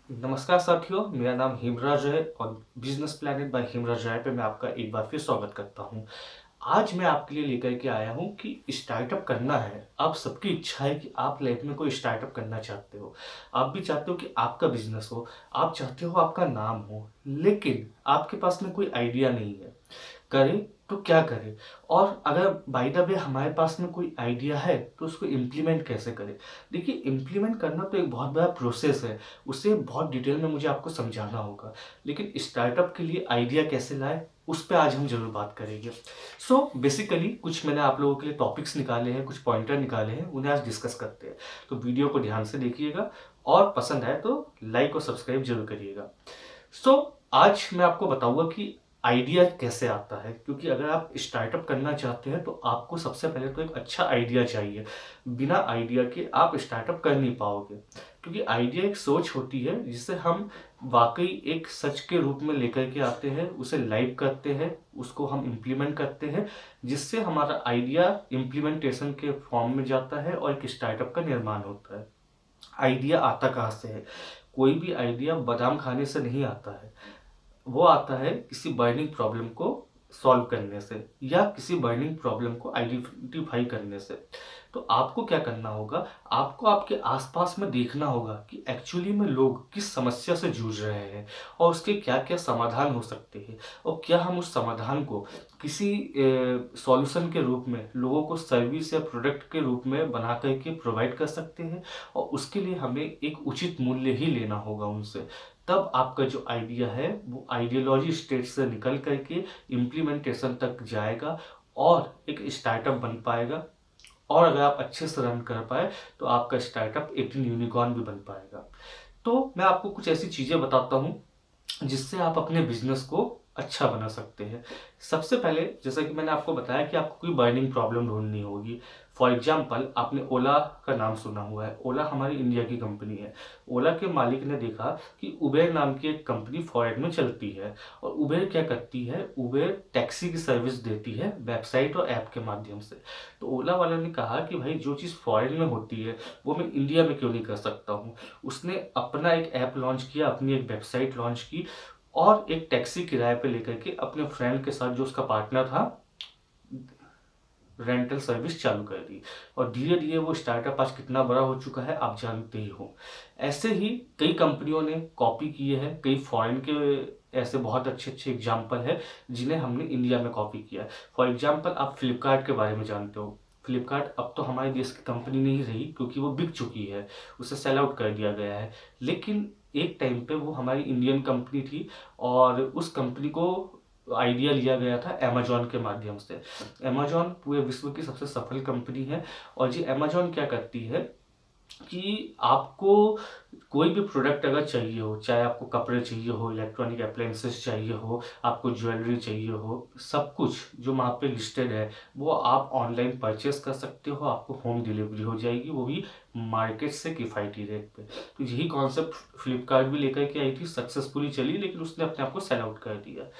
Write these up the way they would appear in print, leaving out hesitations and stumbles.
नमस्कार साथियों, मेरा नाम हेमराज है और बिजनेस प्लैनेट बाय हेमराज राय पे मैं आपका एक बार फिर स्वागत करता हूँ। आज मैं आपके लिए लेकर के आया हूँ कि स्टार्टअप करना है। आप सबकी इच्छा है कि आप लाइफ में कोई स्टार्टअप करना चाहते हो। आप भी चाहते हो कि आपका बिजनेस हो, आप चाहते हो आपका नाम हो, लेकिन आपके पास में कोई आइडिया नहीं है। करें तो क्या करें? और अगर बाय द वे हमारे पास में कोई आइडिया है तो उसको इम्प्लीमेंट कैसे करें? देखिए, इम्प्लीमेंट करना तो एक बहुत बड़ा प्रोसेस है, उसे बहुत डिटेल में मुझे आपको समझाना होगा। लेकिन स्टार्टअप के लिए आइडिया कैसे लाए, उस पर आज हम जरूर बात करेंगे। सो बेसिकली कुछ मैंने आप लोगों के लिए टॉपिक्स निकाले हैं, कुछ पॉइंटर निकाले हैं, उन्हें आज डिस्कस करते हैं। तो वीडियो को ध्यान से देखिएगा और पसंद आए तो लाइक और सब्सक्राइब जरूर करिएगा। सो आज मैं आपको बताऊंगा कि आइडिया कैसे आता है, क्योंकि अगर आप स्टार्टअप करना चाहते हैं तो आपको सबसे पहले तो एक अच्छा आइडिया चाहिए। बिना आइडिया के आप स्टार्टअप कर नहीं पाओगे, क्योंकि आइडिया एक सोच होती है जिसे हम वाकई एक सच के रूप में लेकर के आते हैं, उसे लाइव करते हैं, उसको हम इम्प्लीमेंट करते हैं, जिससे हमारा आइडिया इम्प्लीमेंटेशन के फॉर्म में जाता है और एक स्टार्टअप का निर्माण होता है। आइडिया आता कहाँ से है? कोई भी आइडिया बादाम खाने से नहीं आता है। वो आता है किसी बर्निंग प्रॉब्लम को सॉल्व करने से या किसी बर्निंग प्रॉब्लम को आइडेंटिफाई करने से। तो आपको क्या करना होगा? आपको आपके आसपास में देखना होगा कि एक्चुअली में लोग किस समस्या से जूझ रहे हैं और उसके क्या क्या समाधान हो सकते हैं, और क्या हम उस समाधान को किसी सॉल्यूशन के रूप में लोगों को सर्विस या प्रोडक्ट के रूप में बना करके प्रोवाइड कर सकते हैं। और उसके लिए हमें एक उचित मूल्य ही लेना होगा उनसे। तब आपका जो आइडिया है वो आइडियोलॉजी स्टेज से निकल करके इम्प्लीमेंटेशन तक जाएगा और एक स्टार्टअप बन पाएगा। और अगर आप अच्छे से रन कर पाए तो आपका स्टार्टअप एक दिन यूनिकॉर्न भी बन पाएगा। तो मैं आपको कुछ ऐसी चीज़ें बताता हूँ जिससे आप अपने बिजनेस को अच्छा बना सकते हैं। सबसे पहले, जैसा कि मैंने आपको बताया कि आपको कोई बर्निंग प्रॉब्लम ढूंढनी होगी। फॉर एग्जांपल, आपने ओला का नाम सुना हुआ है। ओला हमारी इंडिया की कंपनी है। ओला के मालिक ने देखा कि उबेर नाम की एक कंपनी फॉरेन में चलती है। और उबेर क्या करती है? उबेर टैक्सी की सर्विस देती है वेबसाइट और ऐप के माध्यम से। तो ओला वाले ने कहा कि भाई, जो चीज़ फॉरेन में होती है वो मैं इंडिया में क्यों नहीं कर सकता हूँ। उसने अपना एक ऐप लॉन्च किया, अपनी एक वेबसाइट लॉन्च की और एक टैक्सी किराए पे लेकर के अपने फ्रेंड के साथ, जो उसका पार्टनर था, रेंटल सर्विस चालू कर दी। और धीरे धीरे वो स्टार्टअप आज कितना बड़ा हो चुका है आप जानते ही हो। ऐसे ही कई कंपनियों ने कॉपी किए हैं, कई फॉरेन के ऐसे बहुत अच्छे अच्छे एग्जाम्पल है जिन्हें हमने इंडिया में कॉपी किया है। फॉर एग्जाम्पल, आप फ्लिपकार्ट के बारे में जानते हो। फ्लिपकार्ट अब तो हमारे देश की कंपनी नहीं रही, क्योंकि वो बिक चुकी है, उसे सेल आउट कर दिया गया है। लेकिन एक टाइम पे वो हमारी इंडियन कंपनी थी और उस कंपनी को आइडिया लिया गया था अमेजोन के माध्यम से। अमेजोन पूरे विश्व की सबसे सफल कंपनी है। और ये अमेजोन क्या करती है कि आपको कोई भी प्रोडक्ट अगर चाहिए हो, चाहे आपको कपड़े चाहिए हो, इलेक्ट्रॉनिक अप्लायंसेस चाहिए हो, आपको ज्वेलरी चाहिए हो, सब कुछ जो वहाँ पे लिस्टेड है वो आप ऑनलाइन परचेस कर सकते हो। आपको होम डिलीवरी हो जाएगी, वो भी मार्केट से किफ़ायती रेट पे। तो यही कॉन्सेप्ट फ्लिपकार्ट भी लेकर के आई थी, सक्सेसफुली चली, लेकिन उसने अपने आप को सेल आउट कर दिया।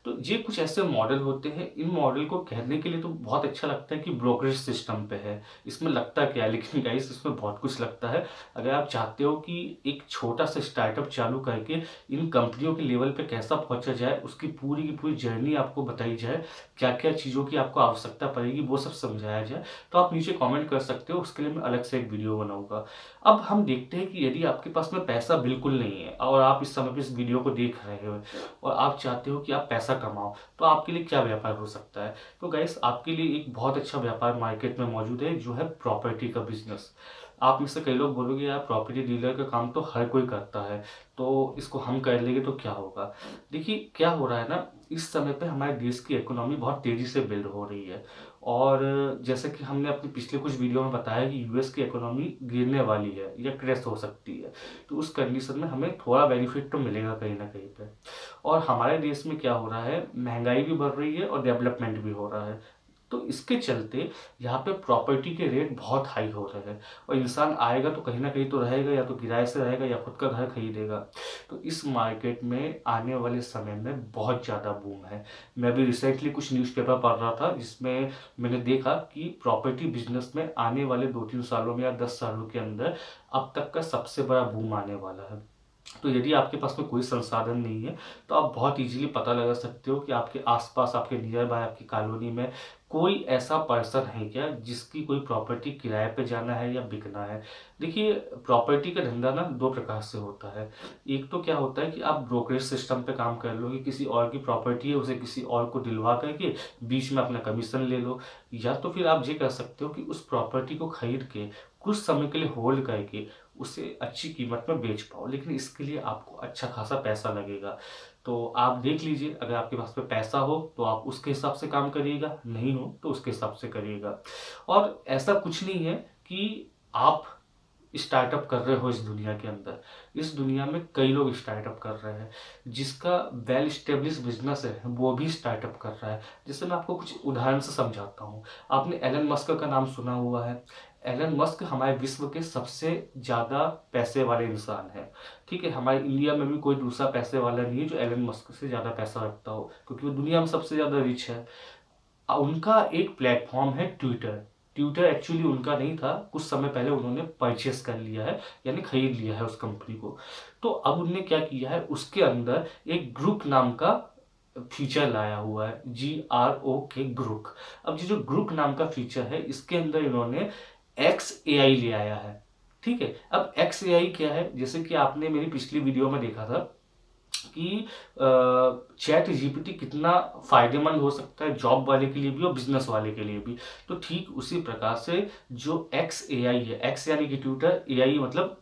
तो ये कुछ ऐसे मॉडल होते हैं। इन मॉडल को कहने के लिए तो बहुत अच्छा लगता है कि ब्रोकरेज सिस्टम पे है, इसमें लगता क्या है, लेकिन गाइस इसमें बहुत कुछ लगता है। अगर आप चाहते हो कि एक छोटा सा स्टार्टअप चालू करके इन कंपनियों के लेवल पे कैसा पहुंचा जाए, उसकी पूरी की पूरी जर्नी आपको बताई जाए, क्या क्या चीज़ों की आपको आवश्यकता पड़ेगी वो सब समझाया जाए, तो आप नीचे कमेंट कर सकते हो। उसके लिए मैं अलग से एक वीडियो बनाऊंगा। अब हम देखते हैं कि यदि आपके पास में पैसा बिल्कुल नहीं है और आप इस समय पे इस वीडियो को देख रहे हो और आप चाहते हो कि आप पैसा कमाओ, तो आपके लिए क्या व्यापार हो सकता है? तो गाइस, आपके लिए एक बहुत अच्छा व्यापार मार्केट में मौजूद है, जो है प्रॉपर्टी का बिजनेस। आप में से कई लोग बोलोगे यार, प्रॉपर्टी डीलर का काम तो हर कोई करता है, तो इसको हम कर लेंगे तो क्या होगा? देखिए, क्या हो रहा है ना, इस समय पे हमारे देश की इकोनॉमी बहुत तेज़ी से बिल्ड हो रही है। और जैसे कि हमने अपने पिछले कुछ वीडियो में बताया कि यूएस की इकोनॉमी गिरने वाली है या क्रैश हो सकती है। तो उस कंडीशन में हमें थोड़ा बेनिफिट तो मिलेगा कहीं ना कहीं पे। और हमारे देश में क्या हो रहा है, महंगाई भी बढ़ रही है और डेवलपमेंट भी हो रहा है। तो इसके चलते यहाँ पे प्रॉपर्टी के रेट बहुत हाई हो रहे हैं। और इंसान आएगा तो कहीं ना कहीं तो रहेगा, या तो किराए से रहेगा या खुद का घर खरीदेगा। तो इस मार्केट में आने वाले समय में बहुत ज़्यादा बूम है। मैं अभी रिसेंटली कुछ न्यूज़पेपर पढ़ रहा था, जिसमें मैंने देखा कि प्रॉपर्टी बिजनेस में आने वाले 2-3 सालों में या 10 सालों के अंदर अब तक का सबसे बड़ा बूम आने वाला है। तो यदि आपके पास में कोई संसाधन नहीं है तो आप बहुत इजीली पता लगा सकते हो कि आपके आसपास, आपके नियर बाय, आपकी कॉलोनी में कोई ऐसा पर्सन है क्या जिसकी कोई प्रॉपर्टी किराए पे जाना है या बिकना है। देखिए, प्रॉपर्टी का धंधा ना दो प्रकार से होता है। एक तो क्या होता है कि आप ब्रोकरेज सिस्टम पे काम कर लो कि किसी और की प्रॉपर्टी है उसे किसी और को दिलवा करके बीच में अपना कमीशन ले लो, या तो फिर आप ये कर सकते हो कि उस प्रॉपर्टी को खरीद के कुछ समय के लिए होल्ड करके उसे अच्छी कीमत में बेच पाओ, लेकिन इसके लिए आपको अच्छा खासा पैसा लगेगा। तो आप देख लीजिए, अगर आपके पास में पैसा हो तो आप उसके हिसाब से काम करिएगा, नहीं हो तो उसके हिसाब से करिएगा। और ऐसा कुछ नहीं है कि आप स्टार्टअप कर रहे हो इस दुनिया के अंदर। इस दुनिया में कई लोग स्टार्टअप कर रहे हैं, जिसका वेल स्टेब्लिश बिजनेस है वो भी स्टार्टअप कर रहा है। जैसे मैं आपको कुछ उदाहरण से समझाता हूँ। आपने एलन मस्क का नाम सुना हुआ है। एलन मस्क हमारे विश्व के सबसे ज़्यादा पैसे वाले इंसान हैं। ठीक है, हमारे इंडिया में भी कोई दूसरा पैसे वाला नहीं है जो एलन मस्क से ज़्यादा पैसा रखता हो, क्योंकि वो दुनिया में सबसे ज़्यादा रिच है। उनका एक प्लेटफॉर्म है ट्विटर। ट्विटर एक्चुअली उनका नहीं था, कुछ समय पहले उन्होंने परचेस कर लिया है, यानी खरीद लिया है उस कंपनी को। तो अब उन्होंने क्या किया है, उसके अंदर एक ग्रुप नाम का फीचर लाया हुआ है, GRO के ग्रुप। अब ये जो ग्रुप नाम का फीचर है, इसके अंदर इन्होंने XAI ले आया है। ठीक है, अब XAI क्या है, जैसे कि आपने मेरी पिछली वीडियो में देखा था कि चैट जीपीटी कितना फायदेमंद हो सकता है जॉब वाले के लिए भी और बिजनेस वाले के लिए भी। तो ठीक उसी प्रकार से जो XAI है, एक्स यानी कि ट्यूटर, AI मतलब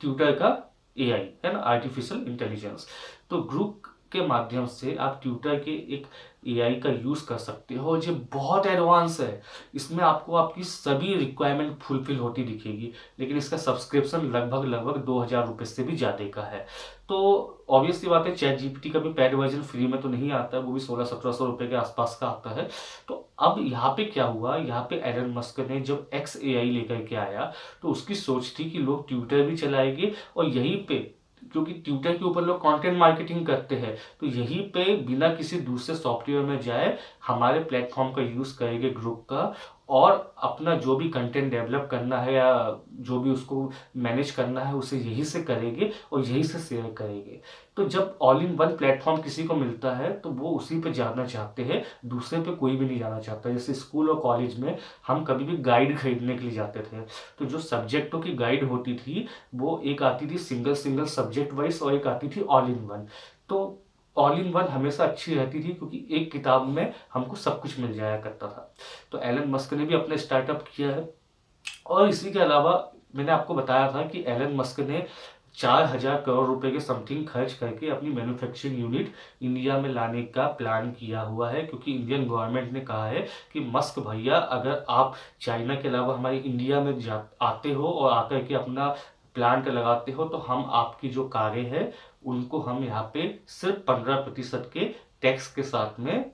ट्यूटर का AI है ना, आर्टिफिशियल इंटेलिजेंस। तो ग्रुप के माध्यम से आप ट्यूटर के एक AI का यूज कर सकते हो, जो बहुत एडवांस है। इसमें आपको आपकी सभी रिक्वायरमेंट फुलफिल होती दिखेगी, लेकिन इसका सब्सक्रिप्शन लगभग लगभग 2000 रुपये से भी ज़्यादा का है। तो ऑब्वियस सी बात है, चैट जीपीटी का भी पेड वर्जन फ्री में तो नहीं आता है, वो भी 1600-1700 रुपये के आसपास का आता है। तो अब यहाँ पे क्या हुआ, यहाँ पे एलन मस्क ने जब XAI लेकर के आया तो उसकी सोच थी कि लोग ट्विटर भी चलाएंगे और यहीं पे, क्योंकि ट्विटर के ऊपर लोग कंटेंट मार्केटिंग करते हैं, तो यहीं पे बिना किसी दूसरे सॉफ्टवेयर में जाए हमारे प्लेटफॉर्म का यूज़ करेंगे ग्रुप का, और अपना जो भी कंटेंट डेवलप करना है या जो भी उसको मैनेज करना है उसे यहीं से करेंगे और यहीं से शेयर करेंगे। तो जब ऑल इन वन प्लेटफॉर्म किसी को मिलता है तो वो उसी पे जाना चाहते हैं, दूसरे पे कोई भी नहीं जाना चाहता। जैसे स्कूल और कॉलेज में हम कभी भी गाइड खरीदने के लिए जाते थे, तो जो सब्जेक्टों की गाइड होती थी वो एक आती थी सिंगल सिंगल सब्जेक्ट वाइज और एक आती थी ऑल इन वन। तो ऑल इन वन हमेशा अच्छी रहती थी क्योंकि एक किताब में हमको सब कुछ मिल जाया करता था। तो एलन मस्क ने भी अपने स्टार्टअप किया है। और इसी के अलावा मैंने आपको बताया था कि एलन मस्क ने 4000 करोड़ रुपए के समथिंग खर्च करके अपनी मैन्युफैक्चरिंग यूनिट इंडिया में लाने का प्लान किया हुआ है, क्योंकि इंडियन गवर्नमेंट ने कहा है कि मस्क भैया, अगर आप चाइना के अलावा हमारे इंडिया में आते हो और आकर के अपना प्लांट लगाते हो तो हम आपकी जो कारें हैं उनको हम यहाँ पे सिर्फ 15% के टैक्स के साथ में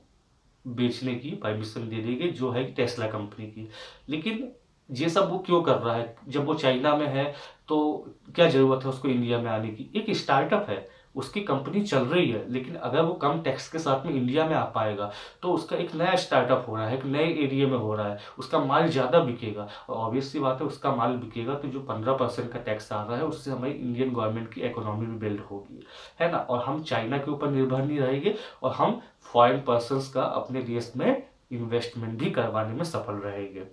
बेचने की परमिशन दे देंगे, जो है टेस्ला कंपनी की। लेकिन ये सब वो क्यों कर रहा है जब वो चाइना में है, तो क्या जरूरत है उसको इंडिया में आने की। एक स्टार्टअप है, उसकी कंपनी चल रही है, लेकिन अगर वो कम टैक्स के साथ में इंडिया में आ पाएगा तो उसका एक नया स्टार्टअप हो रहा है, एक नए एरिया में हो रहा है, उसका माल ज़्यादा बिकेगा। और ऑब्वियस सी बात है, उसका माल बिकेगा तो जो 15% का टैक्स आ रहा है उससे हमारी इंडियन गवर्नमेंट की इकोनॉमी भी बिल्ड होगी, है ना। और हम चाइना के ऊपर निर्भर नहीं रहेंगे और हम फॉरेन पर्सनस का अपने देश में इन्वेस्टमेंट भी करवाने में सफल रहेंगे।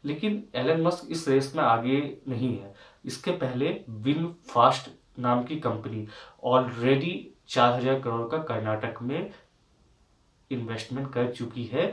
लेकिन एलन मस्क इस रेस में आगे नहीं है। इसके पहले विन फास्ट नाम की कंपनी ऑलरेडी 4000 करोड़ का कर्नाटक में इन्वेस्टमेंट कर चुकी है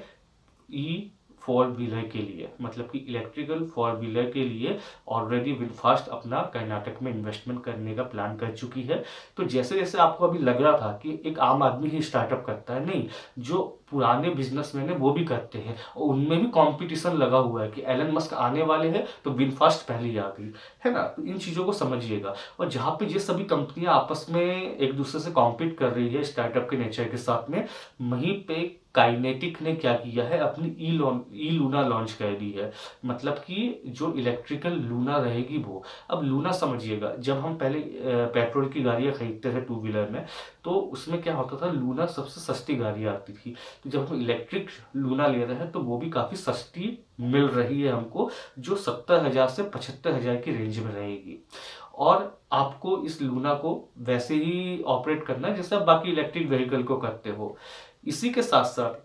ई फोर व्हीलर के लिए, मतलब कि इलेक्ट्रिकल फोर व्हीलर के लिए ऑलरेडी विनफास्ट अपना कर्नाटक में इन्वेस्टमेंट करने का प्लान कर चुकी है। तो जैसे जैसे आपको अभी लग रहा था कि एक आम आदमी ही स्टार्टअप करता है, नहीं, जो पुराने बिजनेसमैन है वो भी करते हैं और उनमें भी कंपटीशन लगा हुआ है कि एलन मस्क आने वाले हैं तो विनफास्ट पहले ही आ गई, है ना। तो इन चीज़ों को समझिएगा। और जहाँ पे ये सभी कंपनियां आपस में एक दूसरे से कॉम्पीट कर रही है स्टार्टअप के नेचर के साथ में, वहीं पे काइनेटिक ने क्या किया है, अपनी ई लूना लॉन्च कर दी है। मतलब कि जो इलेक्ट्रिकल लूना रहेगी वो, अब लूना समझिएगा, जब हम पहले पेट्रोल की गाड़ियाँ खरीदते थे टू व्हीलर में, तो उसमें क्या होता था, लूना सबसे सस्ती गाड़ी आती थी। तो जब हम इलेक्ट्रिक लूना ले रहे हैं तो वो भी काफ़ी सस्ती मिल रही है हमको, जो 70,000 से 75,000 की रेंज में रहेगी। और आपको इस लूना को वैसे ही ऑपरेट करना है जैसे आप बाकी इलेक्ट्रिक व्हीकल को करते हो। इसी के साथ साथ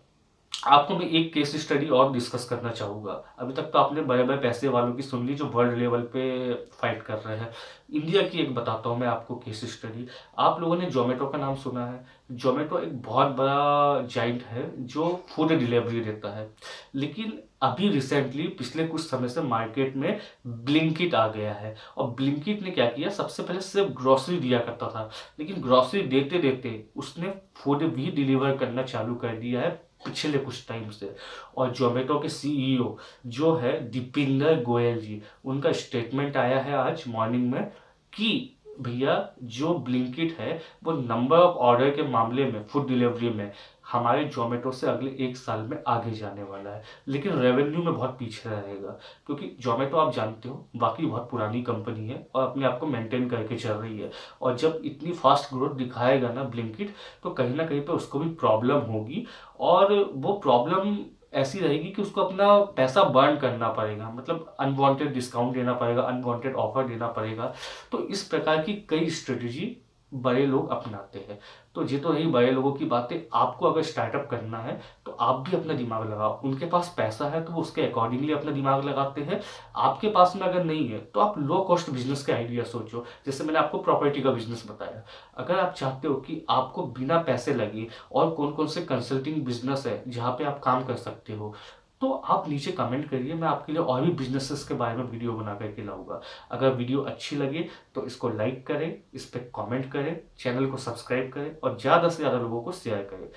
आपको मैं एक केस स्टडी और डिस्कस करना चाहूँगा। अभी तक तो आपने बड़े-बड़े पैसे वालों की सुन ली जो वर्ल्ड लेवल पे फाइट कर रहे हैं। इंडिया की एक बताता हूँ मैं आपको केस स्टडी। आप लोगों ने ज़ोमैटो का नाम सुना है? ज़ोमैटो एक बहुत बड़ा जाइंट है जो फूड डिलीवरी देता है। लेकिन अभी रिसेंटली पिछले कुछ समय से मार्केट में ब्लिंकिट आ गया है और ब्लिंकिट ने क्या किया, सबसे पहले सिर्फ ग्रोसरी दिया करता था, लेकिन ग्रोसरी देते-देते उसने फूड भी डिलीवर करना चालू कर दिया है पिछले कुछ टाइम से। और जोमेटो के सीईओ जो है दीपिंदर गोयल जी, उनका स्टेटमेंट आया है आज मॉर्निंग में कि भैया जो ब्लिंकिट है वो नंबर ऑफ ऑर्डर के मामले में फूड डिलीवरी में हमारे जोमेटो से अगले 1 साल में आगे जाने वाला है, लेकिन रेवेन्यू में बहुत पीछे रहेगा। क्योंकि जोमेटो आप जानते हो बाकी बहुत पुरानी कंपनी है और अपने आप को मेंटेन करके चल रही है, और जब इतनी फास्ट ग्रोथ दिखाएगा ना ब्लिंकिट, तो कहीं ना कहीं पे उसको भी प्रॉब्लम होगी। और वो प्रॉब्लम ऐसी रहेगी कि उसको अपना पैसा बर्न करना पड़ेगा, मतलब अनवांटेड डिस्काउंट देना पड़ेगा, अनवांटेड ऑफर देना पड़ेगा। तो इस प्रकार की कई स्ट्रेटजी बड़े लोग अपनाते हैं। तो ये तो रही बड़े लोगों की बातें। आपको अगर स्टार्टअप करना है तो आप भी अपना दिमाग लगाओ। उनके पास पैसा है तो वो उसके अकॉर्डिंगली अपना दिमाग लगाते हैं। आपके पास में अगर नहीं है तो आप लो कॉस्ट बिजनेस के आइडिया सोचो, जैसे मैंने आपको प्रॉपर्टी का बिजनेस बताया। अगर आप चाहते हो कि आपको बिना पैसे लगे और कौन कौन से कंसल्टिंग बिजनेस है जहाँ पे आप काम कर सकते हो, तो आप नीचे कमेंट करिए, मैं आपके लिए और भी बिजनेसेस के बारे में वीडियो बना करके लाऊंगा। अगर वीडियो अच्छी लगे तो इसको लाइक करें, इस पर कमेंट करें, चैनल को सब्सक्राइब करें और ज़्यादा से ज़्यादा लोगों को शेयर करें।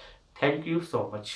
Thank you so much.